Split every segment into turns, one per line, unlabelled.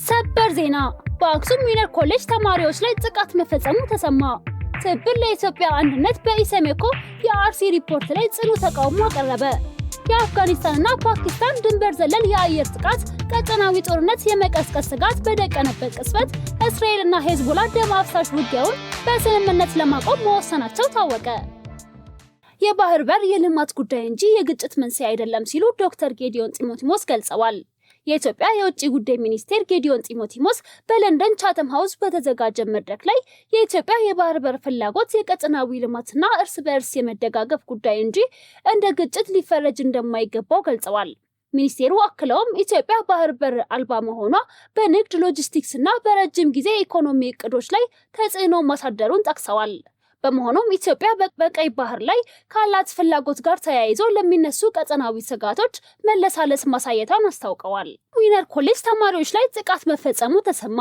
ሰበር ዜና በአክሱም ዩኒቨርሲቲ ኮሌጅ ተማሪዎች ላይ ጥቃት መፈጸሙ ተሰማ። ትብብር ለኢትዮጵያ አንድነት በኢሰመኮ የአርሲ ሪፖርት ላይ ጽኑ ተቃውሞ አቀረበ። የአፍጋኒስታንና ፓኪስታን ድንበር ዘለል የአየር ጥቃት ቀጠናዊ ጦርነት የመቀስቀስ ስጋት በደቀነበት ቅጽበት እስራኤልና ሄዝቦላ ደም አፍሳሽ ውጊያውን በስምምነት ለማቆም መወሰናቸው ታወቀ። የባህር በር የልማት ጉዳይ እንጂ የግጭት መንስኤ አይደለም ሲሉ ዶክተር ጌዲዮን ጢሞቲሞስ ገልጸዋል። የኢትዮጵያ የውጭ ጉዳይ ሚኒስቴር ጌዲዮን ጢሞቲሞስ በለንደን ቻተም ሃውስ በተዘጋጀ መድረክ ላይ የኢትዮጵያ የባህር በር ፍላጎት የቀጠናዊ ልማትና እርስ በእርስ የመደጋገፍ ጉዳይ እንጂ እንደ ግጭት ሊፈረጅ እንደማይገባው ገልጸዋል። ሚኒስቴሩ አክለውም ኢትዮጵያ ባህር በር አልባ መሆኗ በንግድ ሎጂስቲክስና በረጅም ጊዜ ኢኮኖሚ እቅዶች ላይ ተጽዕኖ ማሳደሩን ጠቅሰዋል። በመሆኑም ኢትዮጵያ በቀይ ባህር ላይ ካላት ፍላጎት ጋር ተያይዞ ለሚነሱ ቀጠናዊ ስጋቶች መለሳለስ ማሳየቷን አስታውቀዋል። ዊነር ኮሌጅ ተማሪዎች ላይ ጥቃት መፈጸሙ ተሰማ።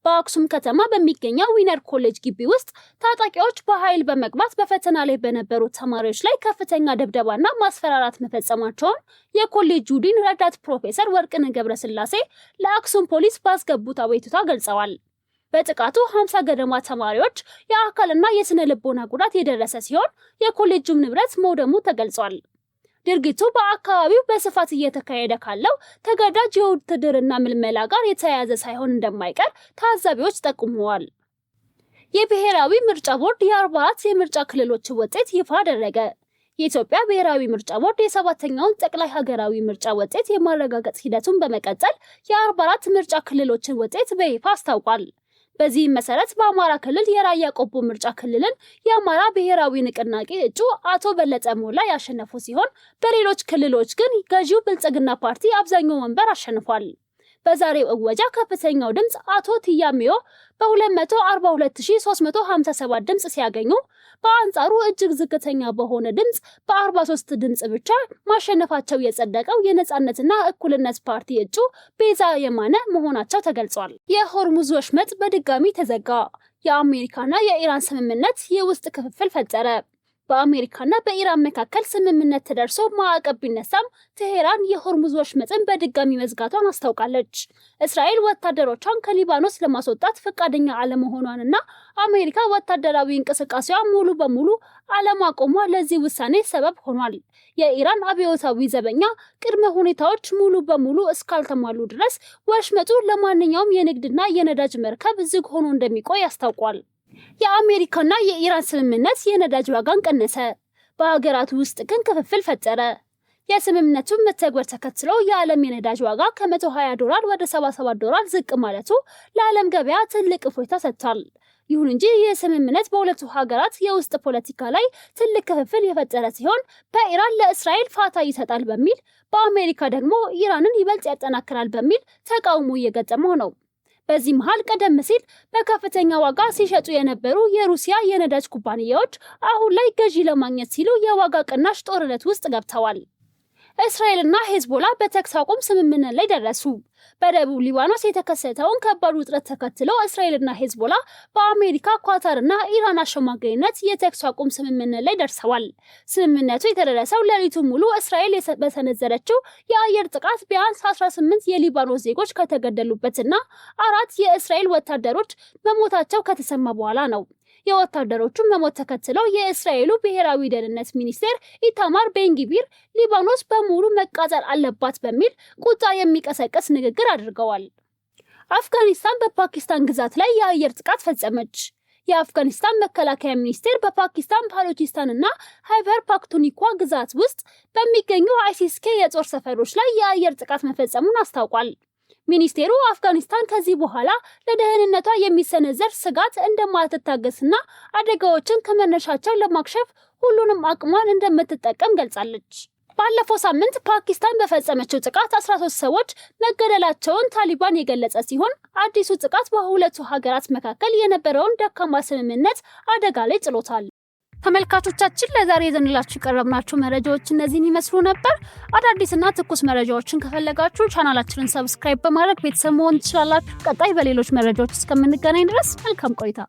በአክሱም ከተማ በሚገኘው ዊነር ኮሌጅ ግቢ ውስጥ ታጣቂዎች በኃይል በመግባት በፈተና ላይ በነበሩ ተማሪዎች ላይ ከፍተኛ ድብደባና ማስፈራራት መፈጸማቸውን የኮሌጁ ዲን ረዳት ፕሮፌሰር ወርቅነህ ገብረስላሴ ለአክሱም ፖሊስ ባስገቡት አቤቱታ ገልጸዋል። በጥቃቱ 50 ገደማ ተማሪዎች የአካልና የስነ ልቦና ጉዳት የደረሰ ሲሆን የኮሌጁም ንብረት መውደሙ ተገልጿል። ድርጊቱ በአካባቢው በስፋት እየተካሄደ ካለው ተገዳጅ የውትድርና ምልመላ ጋር የተያያዘ ሳይሆን እንደማይቀር ታዛቢዎች ጠቁመዋል። የብሔራዊ ምርጫ ቦርድ የ44 የምርጫ ክልሎች ውጤት ይፋ አደረገ። የኢትዮጵያ ብሔራዊ ምርጫ ቦርድ የ7ኛውን ጠቅላይ ሀገራዊ ምርጫ ውጤት የማረጋገጥ ሂደቱን በመቀጠል የ44 ምርጫ ክልሎችን ውጤት በይፋ አስታውቋል። በዚህም መሰረት በአማራ ክልል የራያ ቆቦ ምርጫ ክልልን የአማራ ብሔራዊ ንቅናቄ እጩ አቶ በለጠ ሞላ ያሸነፉ ሲሆን በሌሎች ክልሎች ግን ገዢው ብልጽግና ፓርቲ አብዛኛው ወንበር አሸንፏል። በዛሬው እወጃ ከፍተኛው ድምጽ አቶ ቲያሚዮ በ242357 ድምጽ ሲያገኙ በአንጻሩ እጅግ ዝቅተኛ በሆነ ድምጽ በ43 ድምጽ ብቻ ማሸነፋቸው የጸደቀው የነጻነትና እኩልነት ፓርቲ እጩ ቤዛ የማነ መሆናቸው ተገልጿል። የሆርሙዝ ወሽመጥ በድጋሚ ተዘጋ። የአሜሪካና የኢራን ስምምነት የውስጥ ክፍፍል ፈጠረ። በአሜሪካና በኢራን መካከል ስምምነት ተደርሶ ማዕቀብ ቢነሳም ቴሄራን የሆርሙዝ ወሽመጥን በድጋሚ መዝጋቷን አስታውቃለች። እስራኤል ወታደሮቿን ከሊባኖስ ለማስወጣት ፈቃደኛ አለመሆኗንና አሜሪካ ወታደራዊ እንቅስቃሴዋ ሙሉ በሙሉ አለማቆሟ ለዚህ ውሳኔ ሰበብ ሆኗል። የኢራን አብዮታዊ ዘበኛ ቅድመ ሁኔታዎች ሙሉ በሙሉ እስካልተሟሉ ድረስ ወሽመጡ ለማንኛውም የንግድና የነዳጅ መርከብ ዝግ ሆኖ እንደሚቆይ አስታውቋል። የአሜሪካና የኢራን ስምምነት የነዳጅ ዋጋን ቀነሰ። በሀገራቱ ውስጥ ግን ክፍፍል ፈጠረ። የስምምነቱን መተግበር ተከትሎ የዓለም የነዳጅ ዋጋ ከ$120 ወደ $77 ዝቅ ማለቱ ለዓለም ገበያ ትልቅ እፎይታ ሰጥቷል። ይሁን እንጂ ይህ ስምምነት በሁለቱ ሀገራት የውስጥ ፖለቲካ ላይ ትልቅ ክፍፍል የፈጠረ ሲሆን በኢራን ለእስራኤል ፋታ ይሰጣል በሚል በአሜሪካ ደግሞ ኢራንን ይበልጥ ያጠናክራል በሚል ተቃውሞ እየገጠመው ነው። በዚህ መሃል ቀደም ሲል በከፍተኛ ዋጋ ሲሸጡ የነበሩ የሩሲያ የነዳጅ ኩባንያዎች አሁን ላይ ገዢ ለማግኘት ሲሉ የዋጋ ቅናሽ ጦርነት ውስጥ ገብተዋል። እስራኤልና ሄዝቦላ በተኩስ አቁም ስምምነት ላይ ደረሱ። በደቡብ ሊባኖስ የተከሰተውን ከባድ ውጥረት ተከትሎ እስራኤልና ሄዝቦላ በአሜሪካ፣ ኳታርና ኢራን አሸማጋይነት የተኩስ አቁም ስምምነት ላይ ደርሰዋል። ስምምነቱ የተደረሰው ሌሊቱን ሙሉ እስራኤል በሰነዘረችው የአየር ጥቃት ቢያንስ 18 የሊባኖስ ዜጎች ከተገደሉበትና 4 የእስራኤል ወታደሮች መሞታቸው ከተሰማ በኋላ ነው። የወታደሮቹን መሞት ተከትለው የእስራኤሉ ብሔራዊ ደህንነት ሚኒስቴር ኢታማር ቤንጊቪር ሊባኖስ በሙሉ መቃጠል አለባት በሚል ቁጣ የሚቀሰቀስ ንግግር አድርገዋል። አፍጋኒስታን በፓኪስታን ግዛት ላይ የአየር ጥቃት ፈጸመች። የአፍጋኒስታን መከላከያ ሚኒስቴር በፓኪስታን ባሎቺስታንና ሃይበር ፓክቱኒኳ ግዛት ውስጥ በሚገኙ አይሲስ-ኬ የጦር ሰፈሮች ላይ የአየር ጥቃት መፈጸሙን አስታውቋል። ሚኒስቴሩ አፍጋኒስታን ከዚህ በኋላ ለደህንነቷ የሚሰነዘር ስጋት እንደማትታገስና አደጋዎችን ከመነሻቸው ለማክሸፍ ሁሉንም አቅሟን እንደምትጠቀም ገልጻለች። ባለፈው ሳምንት ፓኪስታን በፈጸመችው ጥቃት 13 ሰዎች መገደላቸውን ታሊባን የገለጸ ሲሆን አዲሱ ጥቃት በሁለቱ ሀገራት መካከል የነበረውን ደካማ ስምምነት አደጋ ላይ ጥሎታል። ተመልካቾቻችን ለዛሬ ይዘንላችሁ የቀረብናችሁ መረጃዎች እነዚህን ይመስሉ ነበር። አዳዲስና ትኩስ መረጃዎችን ከፈለጋችሁ ቻናላችንን ሰብስክራይብ በማድረግ ቤተሰብ መሆን ትችላላችሁ። ቀጣይ በሌሎች መረጃዎች እስከምንገናኝ ድረስ መልካም ቆይታ።